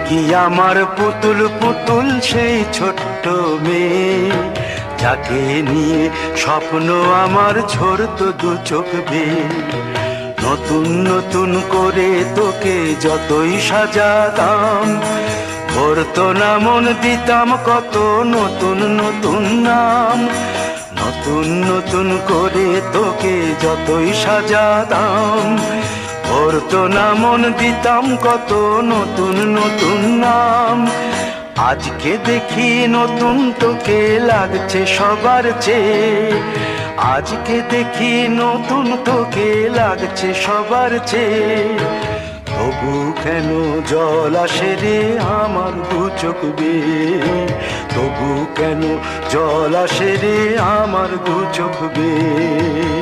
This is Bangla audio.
কি আমার পুতুল পুতুল সেই ছোট্ট মেয়ে, যাকে নিয়ে স্বপ্ন আমার ঝরতো দু চোখ বেয়ে। নতুন নতুন করে তোকে যতই সাজাতাম, ভরতো না মন, দিতাম কত নতুন নতুন নাম। নতুন নতুন করে তোকে যতই সাজাতাম, ভরতো না মন, দিতাম কত নতুন নতুন নাম। আজকে দেখি নতুন তোকে লাগছে সবার চেয়ে, আজকে দেখি নতুন তোকে লাগছে সবার চেয়ে। তবু কেন জল আসে রে আমার দু চোখ বেয়ে, তবু কেন জল আসে রে আমার দু চোখ বেয়ে।